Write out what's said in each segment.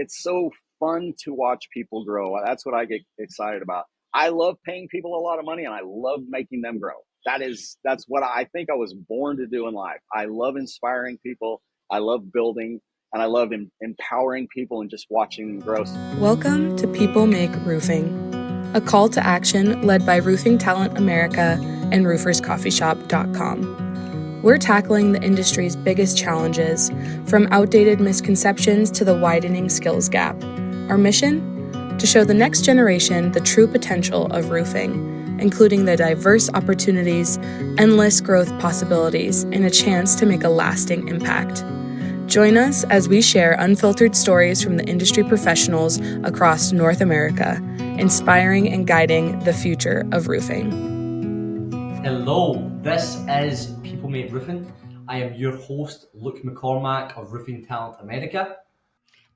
it's so fun to watch people grow. That's what I get excited about. I love paying people a lot of money, and I love making them grow. That's what I think I was born to do in life. I love inspiring people. I love building, and I love empowering people and just watching them grow. Welcome to People Make Roofing, a call to action led by Roofing Talent America and RoofersCoffeeShop.com. We're tackling the industry's biggest challenges, from outdated misconceptions to the widening skills gap. Our mission? To show the next generation the true potential of roofing, including the diverse opportunities, endless growth possibilities, and a chance to make a lasting impact. Join us as we share unfiltered stories from the industry professionals across North America, inspiring and guiding the future of roofing. Hello, this is People Make Roofing. I am your host, Luke McCormack of Roofing Talent America.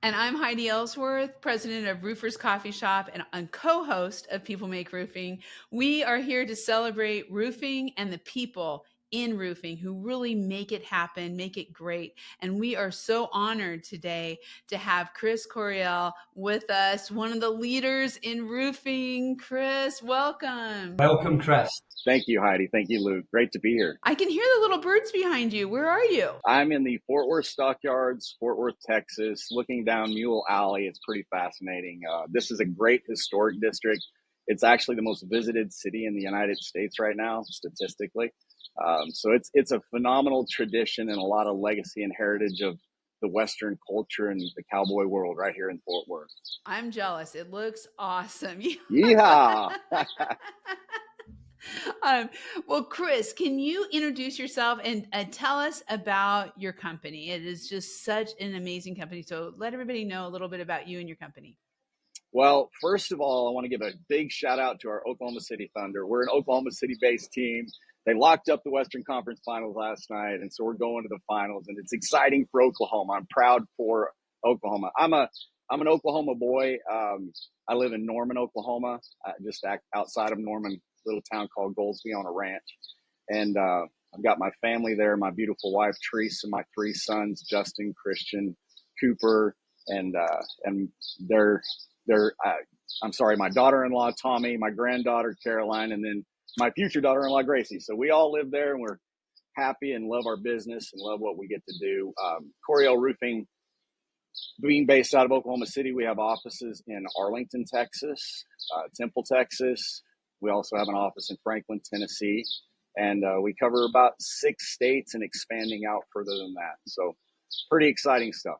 And I'm Heidi Ellsworth, president of Roofers Coffee Shop and co-host of People Make Roofing. We are here to celebrate roofing and the people in roofing who really make it happen, make it great. And we are so honored today to have Chris Coryell with us, one of the leaders in roofing. Chris, welcome. Welcome, Chris. Thank you, Heidi. Thank you, Luke. Great to be here. I can hear the little birds behind you. Where are you? I'm in the Fort Worth Stockyards, Fort Worth, Texas, looking down Mule Alley. It's pretty fascinating. This is a great historic district. It's actually the most visited city in the United States right now, statistically. So it's a phenomenal tradition and a lot of legacy and heritage of the Western culture and the cowboy world right here in Fort Worth. I'm jealous. It looks awesome. Yeehaw! Well, Chris, can you introduce yourself and tell us about your company? It is just such an amazing company. So let everybody know a little bit about you and your company. Well, first of all, I want to give a big shout out to our Oklahoma City Thunder. We're an Oklahoma City-based team. They locked up the Western Conference Finals last night, and so we're going to the finals, and it's exciting for Oklahoma. I'm proud for Oklahoma. I'm an Oklahoma boy. I live in Norman, Oklahoma, just outside of Norman, little town called Goldsby on a ranch. And I've got my family there, my beautiful wife, Teresa, my three sons, Justin, Christian, Cooper, and my daughter-in-law, Tommy, my granddaughter, Caroline, and then my future daughter-in-law, Gracie. So we all live there, and we're happy and love our business and love what we get to do. Coryell Roofing, being based out of Oklahoma City, we have offices in Arlington, Texas, Temple, Texas. We also have an office in Franklin, Tennessee, and we cover about 6 states and expanding out further than that. So pretty exciting stuff.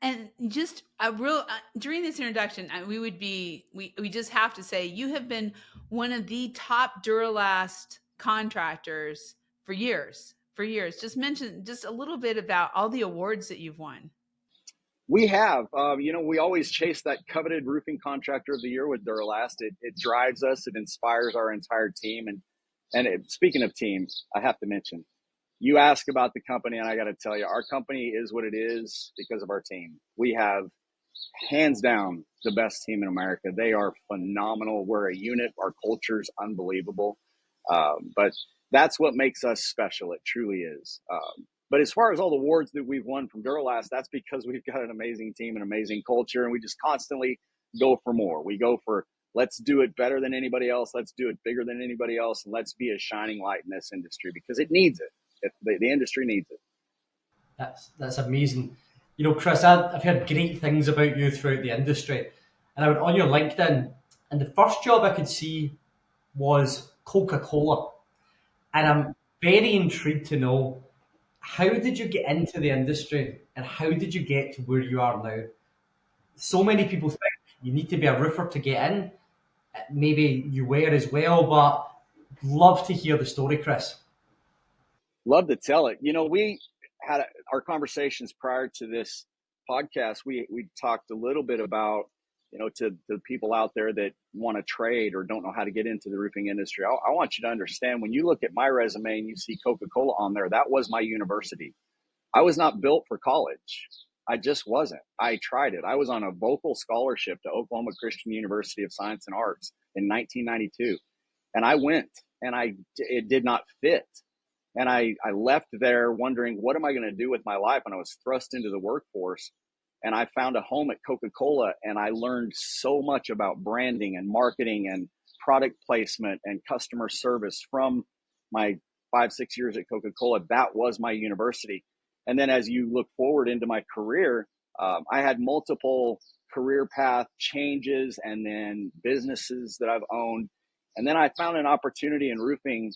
And just a real during this introduction, we just have to say you have been one of the top Duralast contractors for years. Just mention just a little bit about all the awards that you've won. We have, we always chase that coveted roofing contractor of the year with Duralast. It drives us, it inspires our entire team. Speaking of teams, I have to mention, you ask about the company, and I got to tell you, our company is what it is because of our team. We have, hands down, the best team in America. They are phenomenal. We're a unit. Our culture is unbelievable. But that's what makes us special. It truly is. But as far as all the awards that we've won from Duralast, that's because we've got an amazing team and amazing culture, and we just constantly go for more. We go for, let's do it better than anybody else. Let's do it bigger than anybody else. And let's be a shining light in this industry because it needs it. The industry needs it. That's amazing. You know, Chris, I've heard great things about you throughout the industry. And I went on your LinkedIn, and the first job I could see was Coca-Cola. And I'm very intrigued to know, how did you get into the industry and how did you get to where you are now? So many people think you need to be a roofer to get in. Maybe you were as well, but love to hear the story, Chris. Love to tell it. We had our conversations prior to this podcast. We talked a little bit about, to the people out there that want to trade or don't know how to get into the roofing industry. I want you to understand, when you look at my resume and you see Coca-Cola on there, that was my university. I was not built for college. I just wasn't. I tried it. I was on a vocal scholarship to Oklahoma Christian University of Science and Arts in 1992. And I went, and it did not fit. And I left there wondering, what am I going to do with my life? And I was thrust into the workforce. and I found a home at Coca-Cola, and I learned so much about branding and marketing and product placement and customer service from my 5-6 years at Coca-Cola. That was my university. And then as you look forward into my career, I had multiple career path changes and then businesses that I've owned. And then I found an opportunity in roofing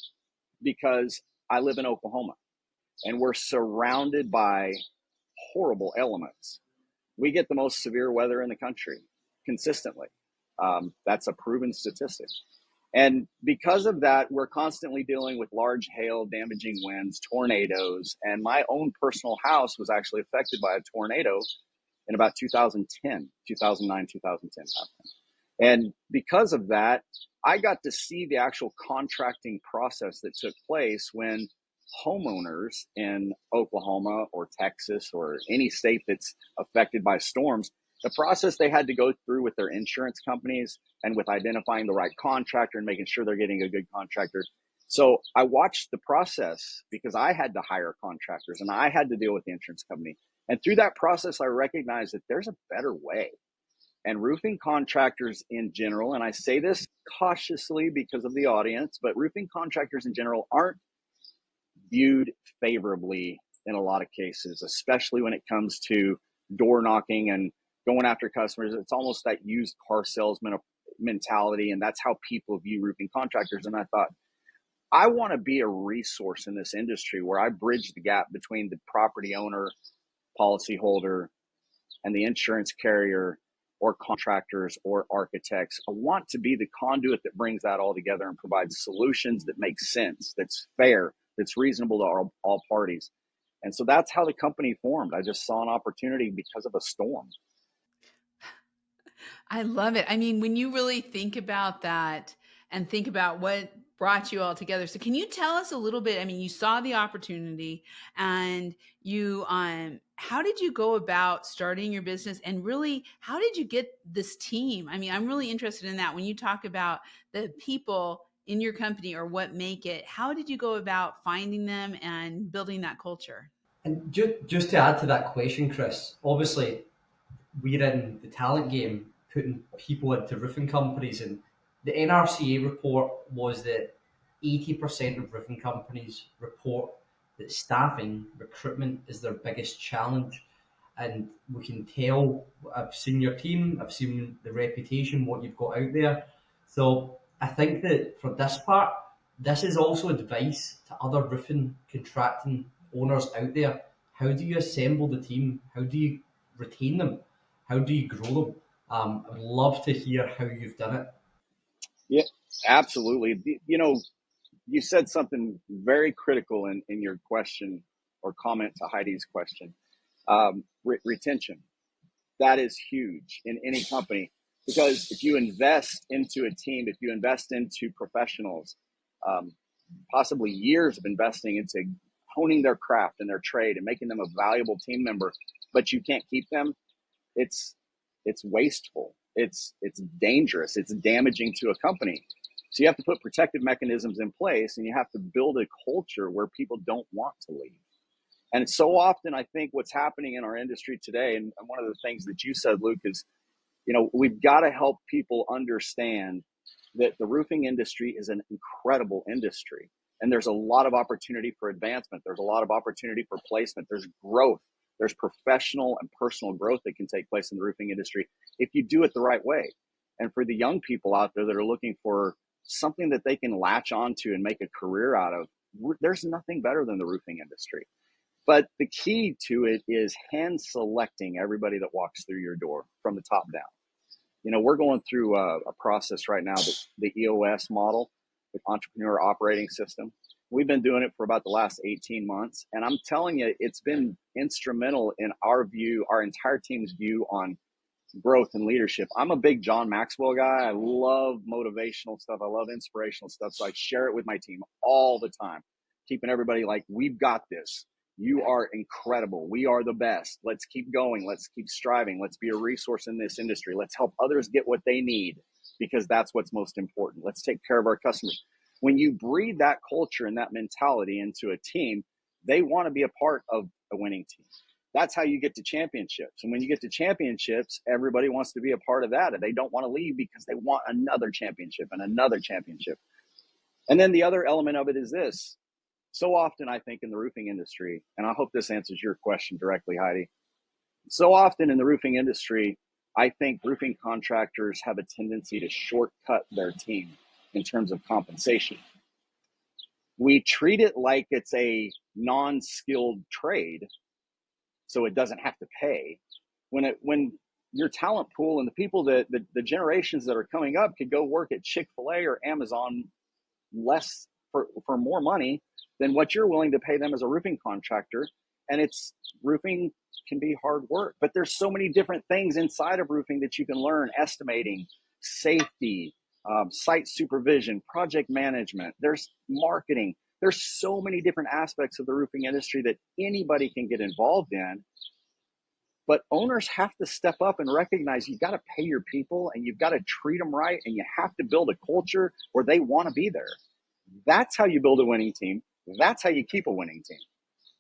because I live in Oklahoma and we're surrounded by horrible elements. We get the most severe weather in the country consistently. That's a proven statistic. And because of that, we're constantly dealing with large hail, damaging winds, tornadoes. And my own personal house was actually affected by a tornado in about 2010, 2009, 2010. And because of that, I got to see the actual contracting process that took place when homeowners in Oklahoma or Texas or any state that's affected by storms, the process they had to go through with their insurance companies and with identifying the right contractor and making sure they're getting a good contractor. So I watched the process because I had to hire contractors and I had to deal with the insurance company. And through that process, I recognized that there's a better way. And roofing contractors in general, and I say this cautiously because of the audience, but roofing contractors in general aren't viewed favorably in a lot of cases, especially when it comes to door knocking and going after customers. It's almost that used car salesman mentality, and that's how people view roofing contractors. And I thought, I want to be a resource in this industry where I bridge the gap between the property owner, policyholder, and the insurance carrier or contractors or architects. I want to be the conduit that brings that all together and provides solutions that make sense, that's fair, that's reasonable to all parties. And so that's how the company formed. I just saw an opportunity because of a storm. I love it. I mean, when you really think about that and think about what brought you all together. So can you tell us a little bit? I mean, you saw the opportunity and you how did you go about starting your business, and really how did you get this team? I mean, I'm really interested in that. When you talk about the people in your company or what make it, how did you go about finding them and building that culture? And just to add to that question, Chris, obviously we're in the talent game, putting people into roofing companies, and the NRCA report was that 80% of roofing companies report that staffing, recruitment is their biggest challenge. And we can tell, I've seen your team, I've seen the reputation, what you've got out there. So I think that for this part, this is also advice to other roofing contracting owners out there. How do you assemble the team? How do you retain them? How do you grow them? I would love to hear how you've done it. Yeah, absolutely. You know, you said something very critical in your question or comment to Heidi's question. Retention. That is huge in any company, because if you invest into a team, if you invest into professionals, possibly years of investing into honing their craft and their trade and making them a valuable team member, but you can't keep them, it's wasteful. It's dangerous. It's damaging to a company. So you have to put protective mechanisms in place, and you have to build a culture where people don't want to leave. And so often, I think what's happening in our industry today, and one of the things that you said, Luke, is, you know, we've got to help people understand that the roofing industry is an incredible industry. And there's a lot of opportunity for advancement. There's a lot of opportunity for placement. There's growth. There's professional and personal growth that can take place in the roofing industry if you do it the right way. And for the young people out there that are looking for something that they can latch onto and make a career out of, there's nothing better than the roofing industry. But the key to it is hand selecting everybody that walks through your door from the top down. You know, we're going through a process right now, the EOS model, the Entrepreneur Operating System. We've been doing it for about the last 18 months. And I'm telling you, it's been instrumental in our view, our entire team's view on growth and leadership. I'm a big John Maxwell guy. I love motivational stuff. I love inspirational stuff. So I share it with my team all the time, keeping everybody like, we've got this. You are incredible. We are the best. Let's keep going. Let's keep striving. Let's be a resource in this industry. Let's help others get what they need, because that's what's most important. Let's take care of our customers. When you breed that culture and that mentality into a team, they want to be a part of a winning team. That's how you get to championships. And when you get to championships, everybody wants to be a part of that. And they don't want to leave because they want another championship and another championship. And then the other element of it is this. So often, I think, in the roofing industry, and I hope this answers your question directly, Heidi. So often in the roofing industry, I think roofing contractors have a tendency to shortcut their team in terms of compensation. We treat it like it's a non-skilled trade, so it doesn't have to pay. When your talent pool and the people that the generations that are coming up could go work at Chick-fil-A or Amazon less for more money than what you're willing to pay them as a roofing contractor. And it's roofing can be hard work, but there's so many different things inside of roofing that you can learn: estimating, safety, site supervision, project management. There's marketing. There's so many different aspects of the roofing industry that anybody can get involved in. But owners have to step up and recognize you got to pay your people and you've got to treat them right, and you have to build a culture where they want to be there. That's how you build a winning team. That's how you keep a winning team.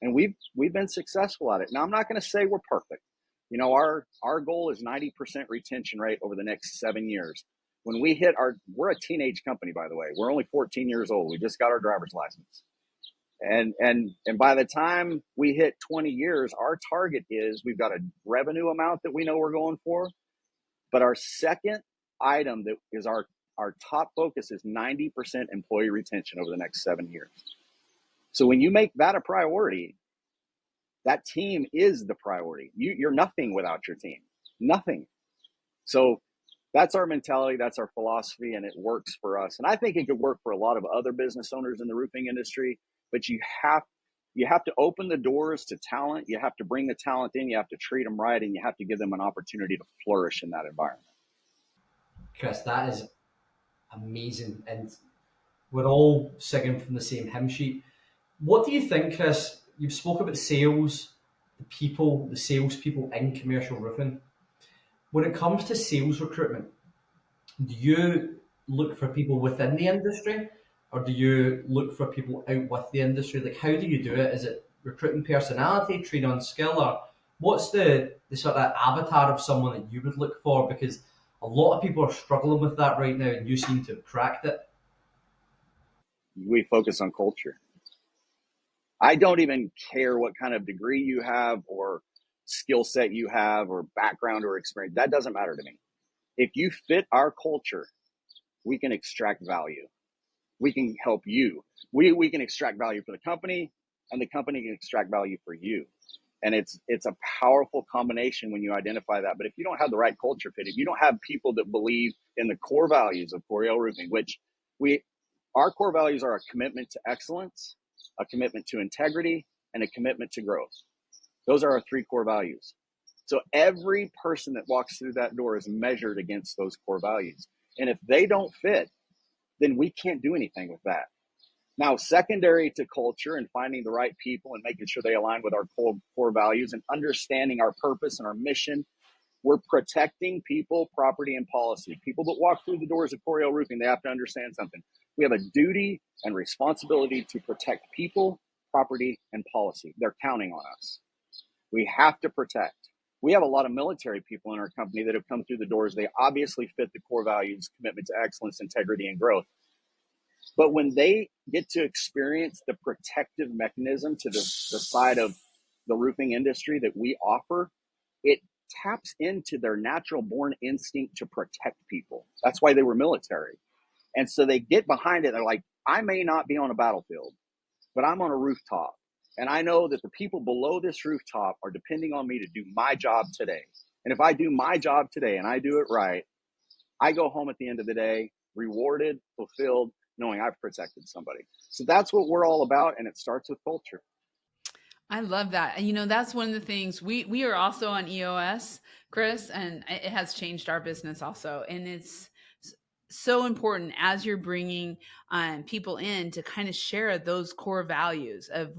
And we've been successful at it. Now, I'm not going to say we're perfect. You know, our goal is 90% retention rate over the next 7 years. When we hit we're a teenage company, by the way. We're only 14 years old. We just got our driver's license. And by the time we hit 20 years, our target is we've got a revenue amount that we know we're going for. But our second item that is our top focus is 90% employee retention over the next 7 years. So when you make that a priority, that team is the priority. You're nothing without your team, nothing. So that's our mentality, that's our philosophy, and it works for us. And I think it could work for a lot of other business owners in the roofing industry, but you have to open the doors to talent. You have to bring the talent in, you have to treat them right, and you have to give them an opportunity to flourish in that environment. Chris, that is amazing. And we're all singing from the same hymn sheet. What do you think, Chris? You've spoken about sales, the salespeople in commercial roofing. When it comes to sales recruitment, do you look for people within the industry, or do you look for people out with the industry? Like, how do you do it? Is it recruiting personality, train on skill, or what's the sort of avatar of someone that you would look for? Because a lot of people are struggling with that right now, and you seem to have cracked it. We focus on culture. I don't even care what kind of degree you have or skill set you have or background or experience. That doesn't matter to me. If you fit our culture, we can extract value. We can help you. We can extract value for the company, and the company can extract value for you. And it's a powerful combination when you identify that. But if you don't have the right culture fit, if you don't have people that believe in the core values of Coryell Roofing, which our core values are a commitment to excellence, a commitment to integrity, and a commitment to growth. Those are our 3 core values. So every person that walks through that door is measured against those core values. And if they don't fit, then we can't do anything with that. Now, secondary to culture and finding the right people and making sure they align with our core values and understanding our purpose and our mission, we're protecting people, property, and policy. People that walk through the doors of Coryell Roofing, they have to understand something. We have a duty and responsibility to protect people, property, and policy. They're counting on us. We have to protect. We have a lot of military people in our company that have come through the doors. They obviously fit the core values, commitment to excellence, integrity, and growth. But when they get to experience the protective mechanism to the side of the roofing industry that we offer, it taps into their natural born instinct to protect people. That's why they were military. And so they get behind it. They're like, I may not be on a battlefield, but I'm on a rooftop. And I know that the people below this rooftop are depending on me to do my job today. And if I do my job today and I do it right, I go home at the end of the day, rewarded, fulfilled, knowing I've protected somebody. So that's what we're all about. And it starts with culture. I love that. And that's one of the things we are also on EOS, Chris, and it has changed our business also. And it's so important as you're bringing people in to kind of share those core values of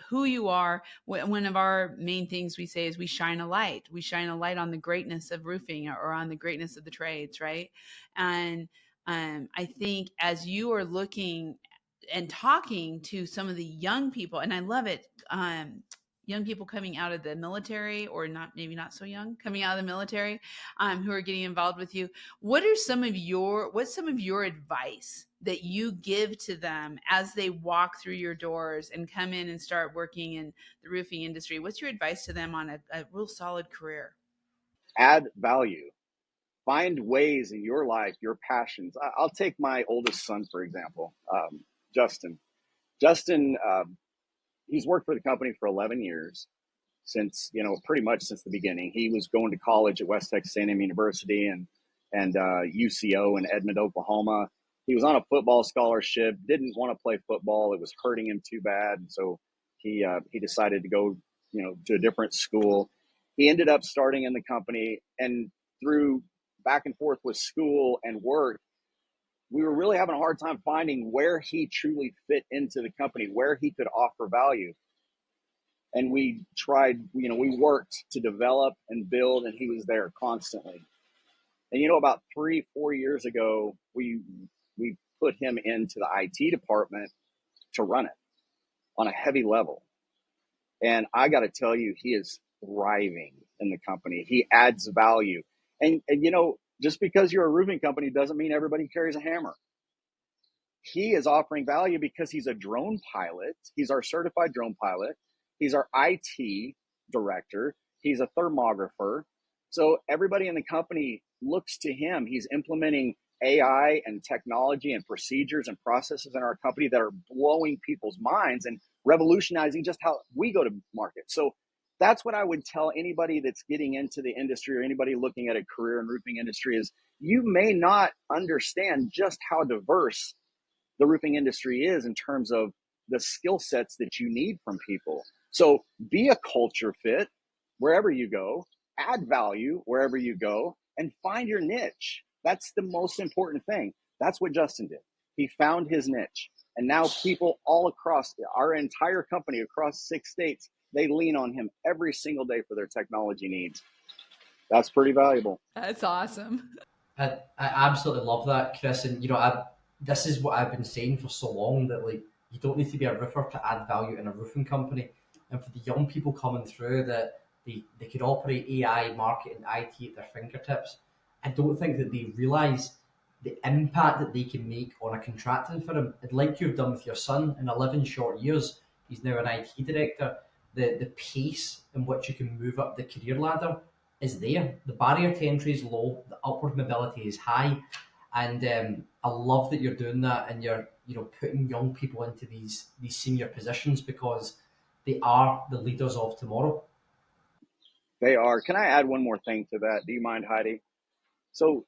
who you are. One of our main things we say is we shine a light. We shine a light on the greatness of roofing or on the greatness of the trades, right? And I think as you are looking and talking to some of the young people, and I love it, young people coming out of the military, or not, maybe not so young, coming out of the military, who are getting involved with you. What's some of your advice that you give to them as they walk through your doors and come in and start working in the roofing industry? What's your advice to them on a real solid career? Add value. Find ways in your life, your passions. I'll take my oldest son, for example, Justin. Justin, he's worked for the company for 11 years, since, pretty much since the beginning. He was going to college at West Texas A&M University and UCO in Edmond, Oklahoma. He was on a football scholarship, didn't want to play football. It was hurting him too bad. So he decided to go, to a different school. He ended up starting in the company, and through back and forth with school and work, we were really having a hard time finding where he truly fit into the company, where he could offer value. And we tried, we worked to develop and build, and he was there constantly. And, about 3-4 years ago, we put him into the IT department to run it on a heavy level. And I got to tell you, he is thriving in the company. He adds value. And just because you're a roofing company doesn't mean everybody carries a hammer. He is offering value because he's a drone pilot. He's our certified drone pilot. He's our IT director. He's a thermographer. So everybody in the company looks to him. He's implementing AI and technology and procedures and processes in our company that are blowing people's minds and revolutionizing just how we go to market. So that's what I would tell anybody that's getting into the industry, or anybody looking at a career in roofing industry, is you may not understand just how diverse the roofing industry is in terms of the skill sets that you need from people. So be a culture fit wherever you go, add value wherever you go, and find your niche. That's the most important thing. That's what Justin did. He found his niche. And now people all across our entire company, across 6 states, they lean on him every single day for their technology needs. That's pretty valuable. That's awesome. I absolutely love that, Chris. And this is what I've been saying for so long, that you don't need to be a roofer to add value in a roofing company. And for the young people coming through, that they could operate AI, marketing, IT at their fingertips, I don't think that they realise the impact that they can make on a contracting firm. And like you've done with your son, in 11 short years, he's now an IT director. The pace in which you can move up the career ladder is there. The barrier to entry is low, the upward mobility is high. And I love that you're doing that, and you're putting young people into these senior positions, because they are the leaders of tomorrow. They are. Can I add one more thing to that? Do you mind, Heidi? So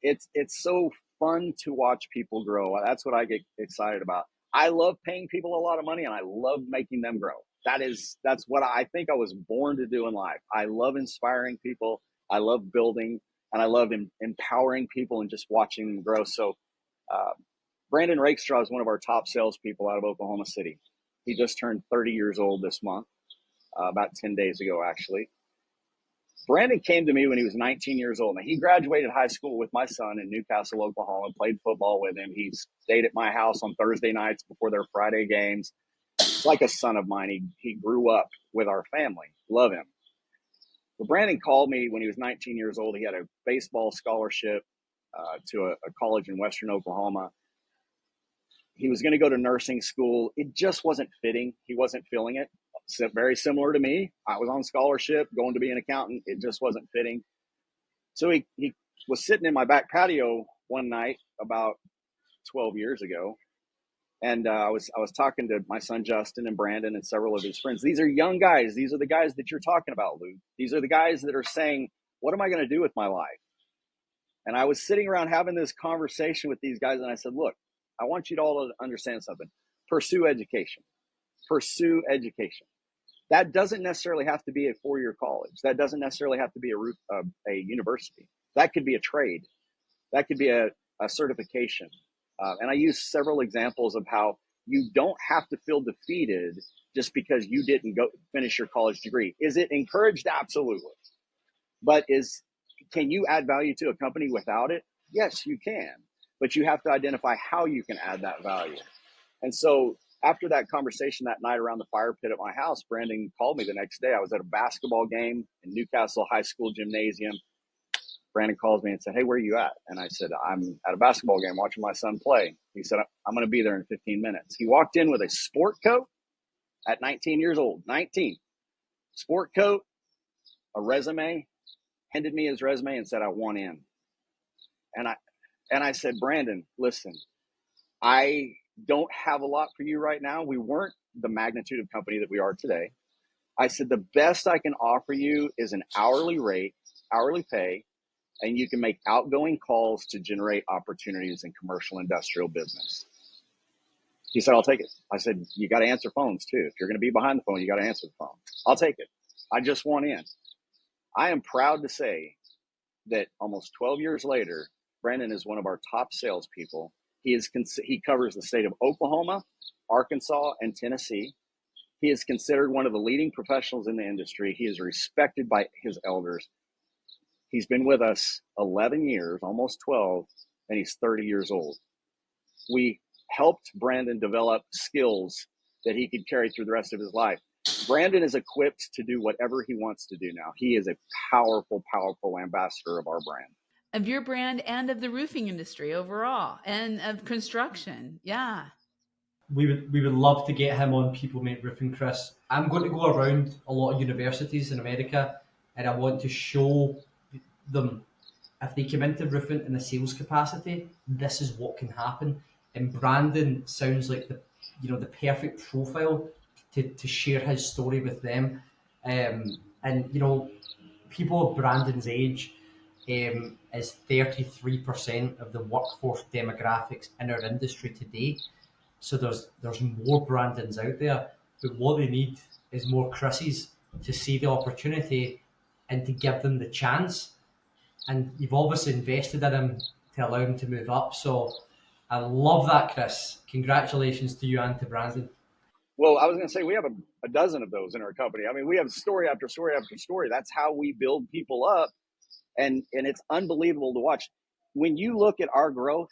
it's so fun to watch people grow. That's what I get excited about. I love paying people a lot of money, and I love making them grow. That's what I think I was born to do in life. I love inspiring people. I love building, and I love empowering people and just watching them grow. So Brandon Rakestraw is one of our top salespeople out of Oklahoma City. He just turned 30 years old this month, about 10 days ago, actually. Brandon came to me when he was 19 years old. Now, he graduated high school with my son in Newcastle, Oklahoma, played football with him. He stayed at my house on Thursday nights before their Friday games. It's like a son of mine. He grew up with our family. Love him. But Brandon called me when he was 19 years old. He had a baseball scholarship to a college in Western Oklahoma. He was going to go to nursing school. It just wasn't fitting. He wasn't feeling it. Very similar to me. I was on scholarship, going to be an accountant. It just wasn't fitting. So he was sitting in my back patio one night about 12 years ago. And I was talking to my son, Justin, and Brandon, and several of his friends. These are young guys. These are the guys that you're talking about, Luke. These are the guys that are saying, what am I going to do with my life? And I was sitting around having this conversation with these guys, and I said, look, I want you to all understand something. Pursue education. Pursue education. That doesn't necessarily have to be a 4-year college. That doesn't necessarily have to be a university. That could be a trade. That could be a certification. And I use several examples of how you don't have to feel defeated just because you didn't go finish your college degree. Is it encouraged? Absolutely. But can you add value to a company without it? Yes, you can. But you have to identify how you can add that value. And so after that conversation that night around the fire pit at my house, Brandon called me the next day. I was at a basketball game in Newcastle High School gymnasium. Brandon calls me and said, "Hey, where are you at?" And I said, "I'm at a basketball game watching my son play." He said, "I'm going to be there in 15 minutes. He walked in with a sport coat at 19 years old, 19, sport coat, a resume, handed me his resume and said, "I want in." And I said, "Brandon, listen, I don't have a lot for you right now. We weren't the magnitude of company that we are today." I said, "The best I can offer you is an hourly rate, hourly pay, and you can make outgoing calls to generate opportunities in commercial industrial business." He said, "I'll take it." I said, "You got to answer phones too. If you're going to be behind the phone, you got to answer the phone." "I'll take it. I just want in." I am proud to say that almost 12 years later, Brandon is one of our top salespeople. He covers the state of Oklahoma, Arkansas, and Tennessee. He is considered one of the leading professionals in the industry. He is respected by his elders. He's been with us 11 years, almost 12, and he's 30 years old. We helped Brandon develop skills that he could carry through the rest of his life. Brandon is equipped to do whatever he wants to do now. He is a powerful, powerful ambassador of our brand. Of your brand and of the roofing industry overall and of construction. Yeah. We would love to get him on People Make Roofing, Chris. I'm going to go around a lot of universities in America, and I want to show them, if they come into roofing in a sales capacity, this is what can happen. And Brandon sounds like the perfect profile to share his story with them. And people of Brandon's age is 33% of the workforce demographics in our industry today. So there's more Brandons out there, but what they need is more Chris's to see the opportunity and to give them the chance. And you've obviously invested in him to allow him to move up. So I love that, Chris. Congratulations to you and to Brandon. Well, I was going to say, we have a dozen of those in our company. I mean, we have story after story after story. That's how we build people up. And it's unbelievable to watch. When you look at our growth,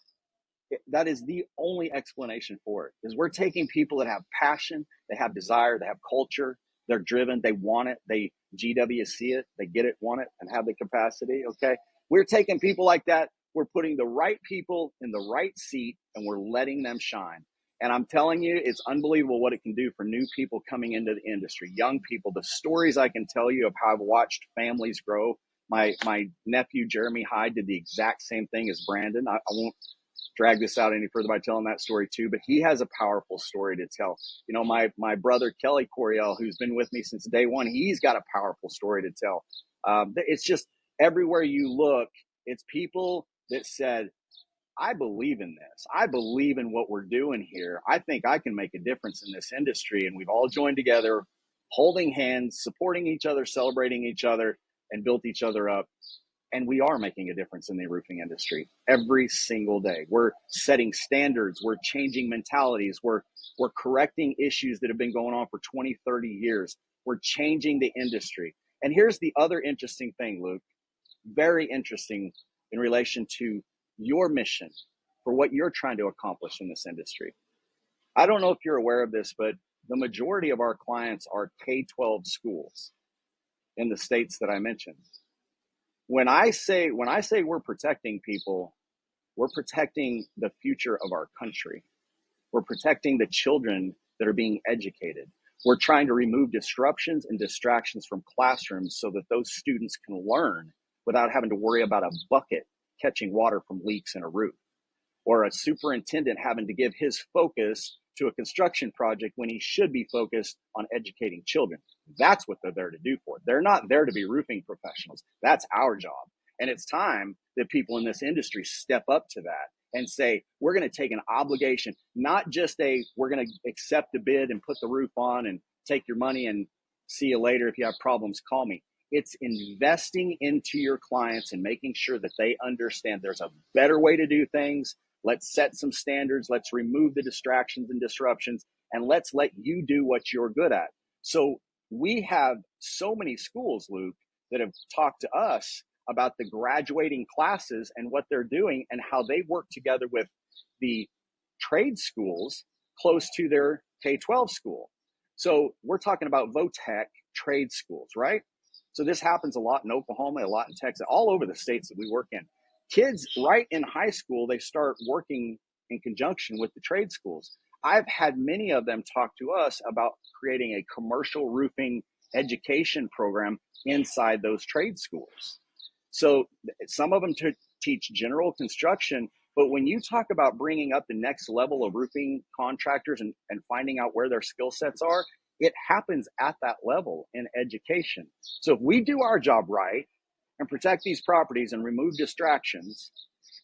that is the only explanation for it, is we're taking people that have passion, they have desire, they have culture, they're driven, they want it, they GWC it, they get it, want it, and have the capacity. Okay. We're taking people like that. We're putting the right people in the right seat and we're letting them shine. And I'm telling you, it's unbelievable what it can do for new people coming into the industry, young people. The stories I can tell you of how I've watched families grow. My nephew, Jeremy Hyde, did the exact same thing as Brandon. I won't drag this out any further by telling that story too, but he has a powerful story to tell. You know, my brother, Kelly Coryell, who's been with me since day one, he's got a powerful story to tell. It's just everywhere you look, it's people that said, "I believe in this. I believe in what we're doing here. I think I can make a difference in this industry." And we've all joined together, holding hands, supporting each other, celebrating each other, and built each other up. And we are making a difference in the roofing industry every single day. We're setting standards. We're changing mentalities. We're correcting issues that have been going on for 20, 30 years. We're changing the industry. And here's the other interesting thing, Luke, very interesting in relation to your mission for what you're trying to accomplish in this industry. I don't know if you're aware of this, but the majority of our clients are K-12 schools in the states that I mentioned. When I say we're protecting people, we're protecting the future of our country. We're protecting the children that are being educated. We're trying to remove disruptions and distractions from classrooms so that those students can learn without having to worry about a bucket catching water from leaks in a roof, or a superintendent having to give his focus to a construction project when he should be focused on educating children. That's what they're there to do for. They're not there to be roofing professionals. That's our job. And it's time that people in this industry step up to that and say, we're going to take an obligation, not just we're going to accept the bid and put the roof on and take your money and see you later. If you have problems, call me. It's investing into your clients and making sure that they understand there's a better way to do things. Let's set some standards. Let's remove the distractions and disruptions, and let's let you do what you're good at. So we have so many schools, Luke, that have talked to us about the graduating classes and what they're doing and how they work together with the trade schools close to their K-12 school. So we're talking about VOTEC trade schools, right? So this happens a lot in Oklahoma, a lot in Texas, all over the states that we work in. Kids right in high school, they start working in conjunction with the trade schools. I've had many of them talk to us about creating a commercial roofing education program inside those trade schools. So some of them teach general construction, but when you talk about bringing up the next level of roofing contractors and finding out where their skill sets are, it happens at that level in education. So if we do our job right and protect these properties and remove distractions,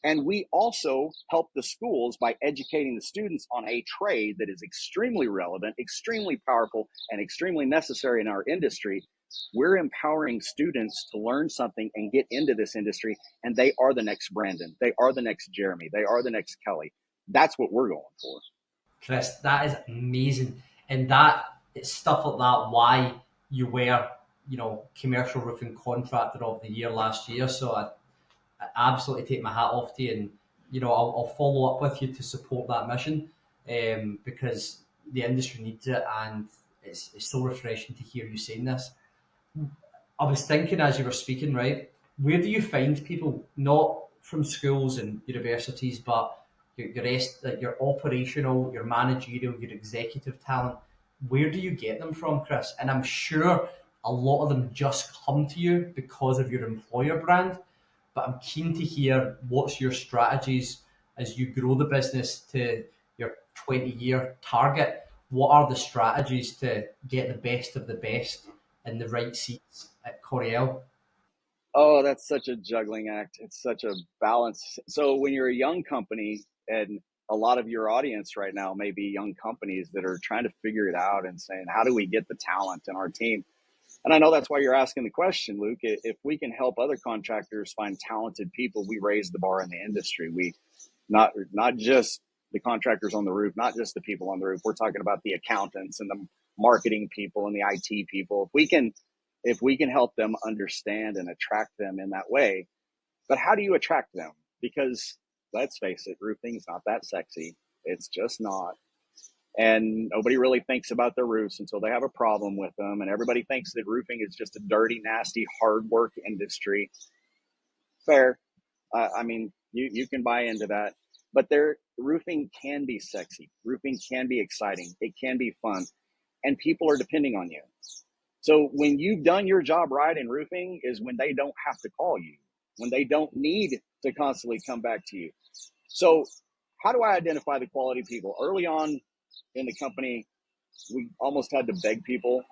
and we also help the schools by educating the students on a trade that is extremely relevant, extremely powerful, and extremely necessary in our industry, we're empowering students to learn something and get into this industry, and they are the next Brandon. They are the next Jeremy. They are the next Kelly. That's what we're going for. Chris, that is amazing. And that it's stuff like that why you were, commercial roofing contractor of the year last year. So I absolutely take my hat off to you, and I'll follow up with you to support that mission, because the industry needs it, and it's so refreshing to hear you saying this. I was thinking as you were speaking, right? Where do you find people, not from schools and universities, but your operational, your managerial, your executive talent? Where do you get them from, Chris? And I'm sure a lot of them just come to you because of your employer brand. But I'm keen to hear what's your strategies as you grow the business to your 20-year target. What are the strategies to get the best of the best in the right seats at Coryell? Oh, that's such a juggling act. It's such a balance. So when you're a young company, and a lot of your audience right now may be young companies that are trying to figure it out and saying, how do we get the talent in our team? And I know that's why you're asking the question, Luke. If we can help other contractors find talented people, we raise the bar in the industry. We not just the contractors on the roof, not just the people on the roof. We're talking about the accountants and the marketing people and the IT people. If we can help them understand and attract them in that way. But how do you attract them? Because let's face it, roofing's not that sexy. It's just not. And nobody really thinks about their roofs until they have a problem with them. And everybody thinks that roofing is just a dirty, nasty, hard work industry. Fair. I mean, you can buy into that. But roofing can be sexy. Roofing can be exciting. It can be fun. And people are depending on you. So when you've done your job right in roofing is when they don't have to call you, when they don't need to constantly come back to you. So how do I identify the quality people? Early on in the company, we almost had to beg people,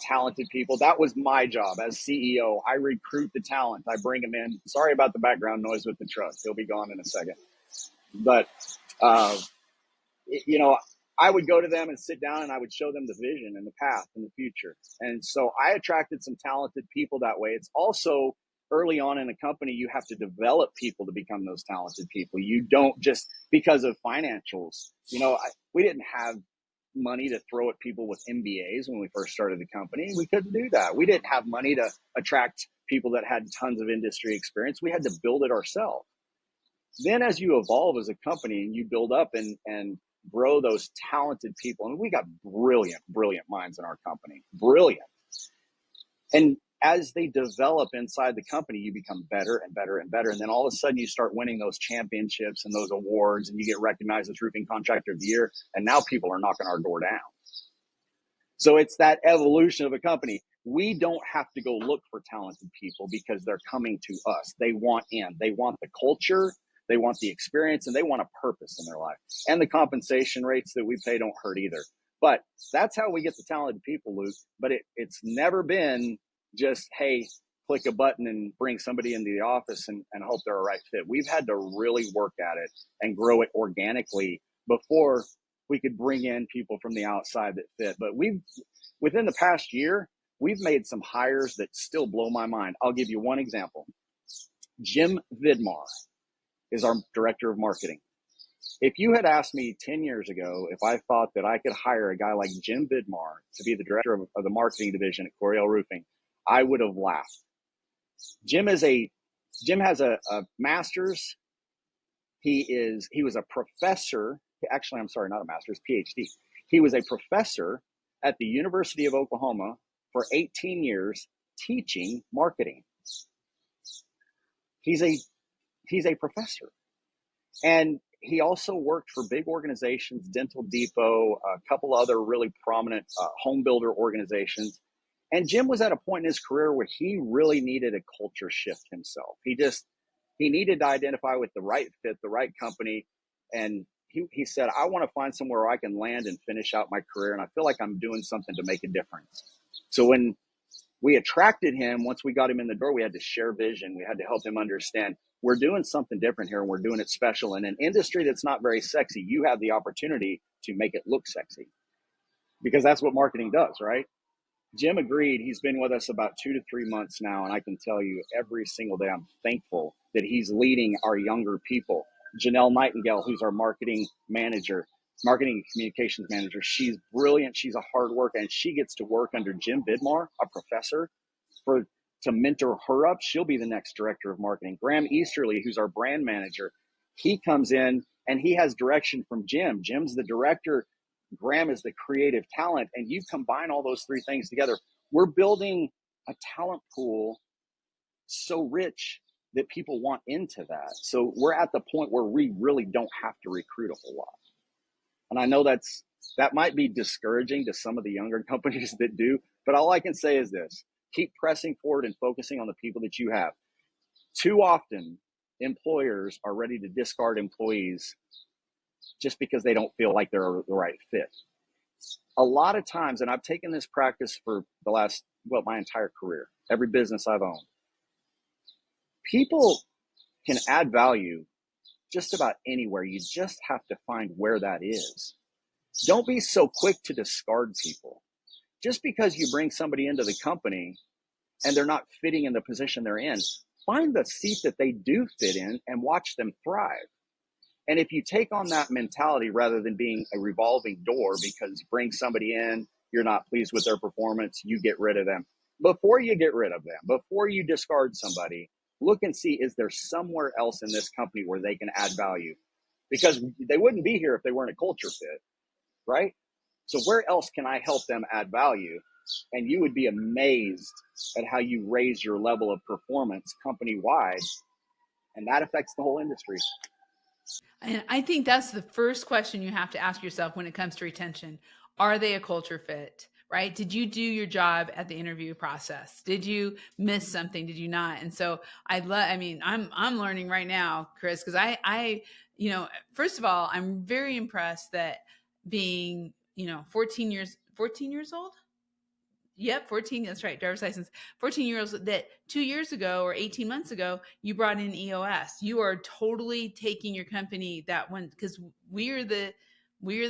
talented people. That was my job as CEO. I recruit the talent. I bring them in. Sorry about the background noise with the truck. He'll be gone in a second. But, I would go to them and sit down and I would show them the vision and the path and the future. And so I attracted some talented people that way. It's also early on in a company, you have to develop people to become those talented people. You don't just because of financials. We didn't have money to throw at people with MBAs when we first started the company. We couldn't do that. We didn't have money to attract people that had tons of industry experience. We had to build it ourselves. Then as you evolve as a company and you build up and grow those talented people, and we got brilliant minds in our company, brilliant. And as they develop inside the company, you become better and better and better. And then all of a sudden you start winning those championships and those awards, and you get recognized as Roofing Contractor of the Year. And now people are knocking our door down. So it's that evolution of a company. We don't have to go look for talented people because they're coming to us. They want in. They want the culture. They want the experience, and they want a purpose in their life. And the compensation rates that we pay don't hurt either. But that's how we get the talented people, Luke. But it's never been just, hey, click a button and bring somebody into the office and hope they're a right fit. We've had to really work at it and grow it organically before we could bring in people from the outside that fit. But within the past year, we've made some hires that still blow my mind. I'll give you one example. Jim Vidmar is our director of marketing. If you had asked me 10 years ago if I thought that I could hire a guy like Jim Vidmar to be the director of the marketing division at Coryell Roofing, I would have laughed. Jim has a master's. He was a professor. Actually, I'm sorry, not a master's, PhD. He was a professor at the University of Oklahoma for 18 years teaching marketing. He's a professor. And he also worked for big organizations, Dental Depot, a couple other really prominent home builder organizations. And Jim was at a point in his career where he really needed a culture shift himself. He needed to identify with the right fit, the right company. And he said, I want to find somewhere where I can land and finish out my career. And I feel like I'm doing something to make a difference. So when we attracted him, once we got him in the door, we had to share vision. We had to help him understand we're doing something different here and we're doing it special. In an industry that's not very sexy, you have the opportunity to make it look sexy, because that's what marketing does, right? Jim agreed. He's been with us about 2 to 3 months now. And I can tell you every single day, I'm thankful that he's leading our younger people. Janelle Nightingale, who's our marketing and communications manager. She's brilliant. She's a hard worker, and she gets to work under Jim Bidmar, a professor, to mentor her up. She'll be the next director of marketing. Graham Easterly, who's our brand manager, he comes in and he has direction from Jim. Jim's the director. Graham is the creative talent. And you combine all those three things together. We're building a talent pool so rich that people want into that. So we're at the point where we really don't have to recruit a whole lot. And I know that might be discouraging to some of the younger companies that do, but all I can say is this: keep pressing forward and focusing on the people that you have. Too often, employers are ready to discard employees just because they don't feel like they're the right fit. A lot of times, and I've taken this practice for my entire career, every business I've owned, people can add value just about anywhere. You just have to find where that is. Don't be so quick to discard people. Just because you bring somebody into the company and they're not fitting in the position they're in, find the seat that they do fit in and watch them thrive. And if you take on that mentality rather than being a revolving door, because you bring somebody in, you're not pleased with their performance, you get rid of them. Before you get rid of them, before you discard somebody, look and see, is there somewhere else in this company where they can add value? Because they wouldn't be here if they weren't a culture fit, right? So where else can I help them add value? And you would be amazed at how you raise your level of performance company-wide, and that affects the whole industry. And I think that's the first question you have to ask yourself when it comes to retention. Are they a culture fit? Right? Did you do your job at the interview process? Did you miss something? Did you not? And so I'm learning right now, Chris, because I first of all, I'm very impressed that being, 14 years old. Yep, 14. That's right. Driver's license. 14 years old. That 2 years ago or 18 months ago, you brought in EOS. You are totally taking your company that one, because we are the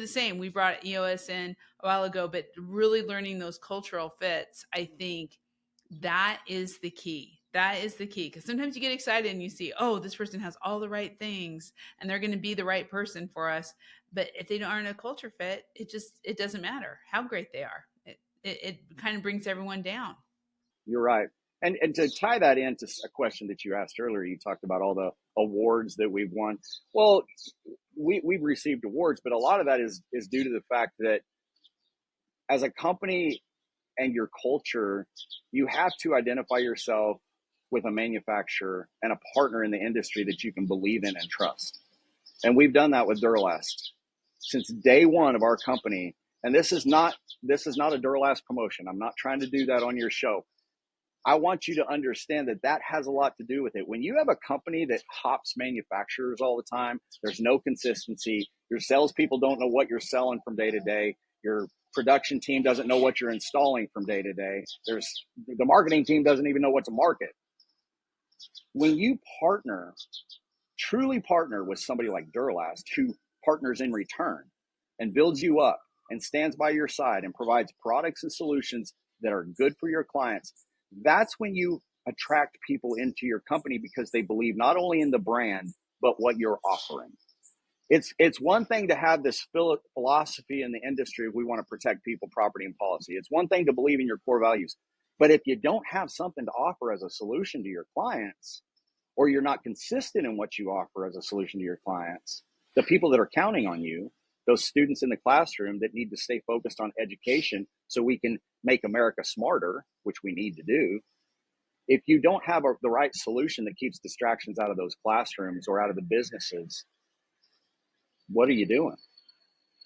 same. We brought EOS in a while ago, but really learning those cultural fits, I think that is the key. That is the key, because sometimes you get excited and you see, oh, this person has all the right things and they're going to be the right person for us. But if they aren't a culture fit, it doesn't matter how great they are. It kind of brings everyone down. You're right. And to tie that into a question that you asked earlier, you talked about all the awards that we've won. Well, we've received awards, but a lot of that is due to the fact that as a company and your culture, you have to identify yourself with a manufacturer and a partner in the industry that you can believe in and trust. And we've done that with Duralast since day one of our company. And this is not a Duralast promotion. I'm not trying to do that on your show. I want you to understand that has a lot to do with it. When you have a company that hops manufacturers all the time, there's no consistency. Your salespeople don't know what you're selling from day to day. Your production team doesn't know what you're installing from day to day. The marketing team doesn't even know what to market. When you truly partner with somebody like Duralast, who partners in return and builds you up and stands by your side and provides products and solutions that are good for your clients, that's when you attract people into your company, because they believe not only in the brand, but what you're offering. It's one thing to have this philosophy in the industry. We want to protect people, property, and policy. It's one thing to believe in your core values. But if you don't have something to offer as a solution to your clients, or you're not consistent in what you offer as a solution to your clients, the people that are counting on you, those students in the classroom that need to stay focused on education so we can make America smarter, which we need to do. If you don't have the right solution that keeps distractions out of those classrooms or out of the businesses, what are you doing?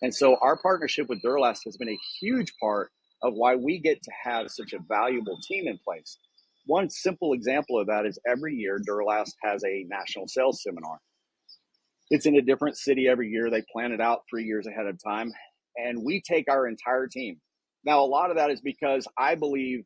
And so our partnership with Duralast has been a huge part of why we get to have such a valuable team in place. One simple example of that is every year Duralast has a national sales seminar. It's in a different city every year. They plan it out 3 years ahead of time, and we take our entire team. Now, a lot of that is because I believe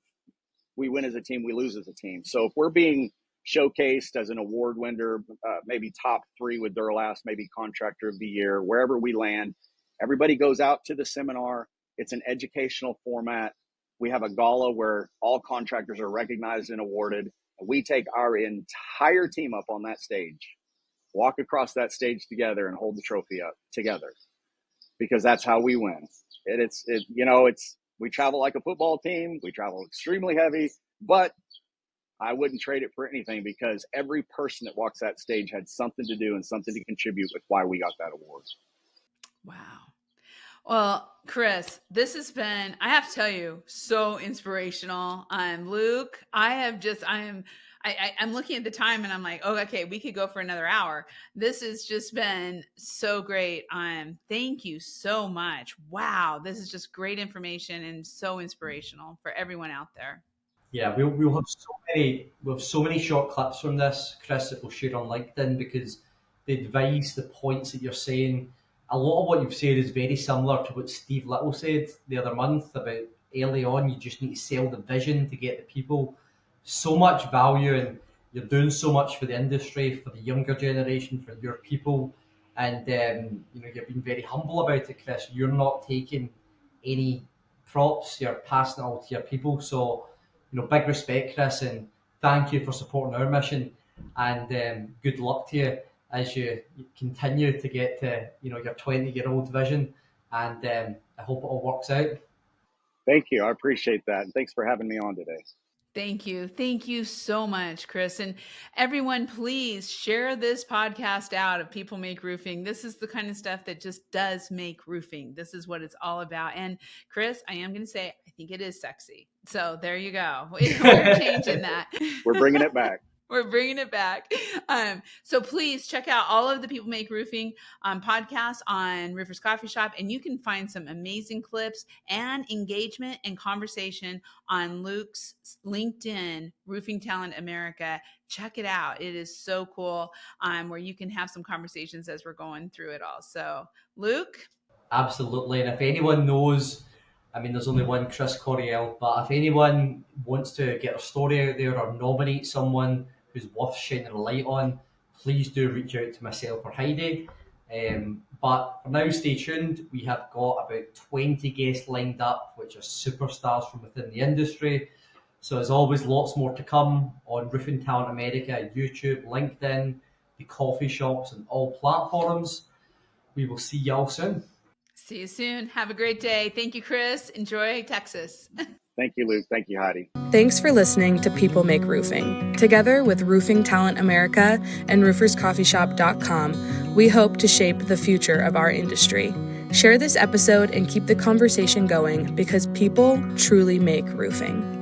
we win as a team, we lose as a team. So if we're being showcased as an award winner, maybe top 3 with Duralast, maybe contractor of the year, wherever we land, everybody goes out to the seminar. It's an educational format. We have a gala where all contractors are recognized and awarded. And we take our entire team up on that stage, walk across that stage together, and hold the trophy up together, because that's how we win. We travel like a football team. We travel extremely heavy, but I wouldn't trade it for anything, because every person that walks that stage had something to do and something to contribute with why we got that award. Wow. Well, Chris, this has been, I have to tell you, so inspirational. Luke, I'm looking at the time and I'm like, oh, okay, we could go for another hour. This has just been so great. Thank you so much. Wow. This is just great information and so inspirational for everyone out there. Yeah, we'll have so many short clips from this, Chris, that we'll share on LinkedIn, because the advice, the points that you're saying, a lot of what you've said is very similar to what Steve Little said the other month about early on. You just need to sell the vision to get the people. So much value, and you're doing so much for the industry, for the younger generation, for your people, and you're being very humble about it, Chris. You're not taking any props. You're passing it all to your people. So, big respect, Chris, and thank you for supporting our mission. And good luck to you as you continue to get to your 20-year-old vision. And I hope it all works out. Thank you. I appreciate that. And thanks for having me on today. Thank you. Thank you so much, Chris. And everyone, please share this podcast out of People Make Roofing. This is the kind of stuff that just does make roofing. This is what it's all about. And Chris, I am going to say, I think it is sexy. So there you go. We're changing that. We're bringing it back. We're bringing it back. So please check out all of the People Make Roofing podcasts on Roofers Coffee Shop, and you can find some amazing clips and engagement and conversation on Luke's LinkedIn, Roofing Talent America. Check it out. It is so cool, where you can have some conversations as we're going through it all. So, Luke? Absolutely. And if anyone knows, there's only one Chris Coryell, but if anyone wants to get a story out there or nominate someone who's worth shining a light on, please do reach out to myself or Heidi. But for now, stay tuned. We have got about 20 guests lined up, which are superstars from within the industry. So as always, lots more to come on Roofing Talent America, YouTube, LinkedIn, the coffee shops, and all platforms. We will see y'all soon. See you soon. Have a great day. Thank you, Chris. Enjoy Texas. Thank you, Luke. Thank you, Heidi. Thanks for listening to People Make Roofing. Together with Roofing Talent America and RoofersCoffeeShop.com, we hope to shape the future of our industry. Share this episode and keep the conversation going, because people truly make roofing.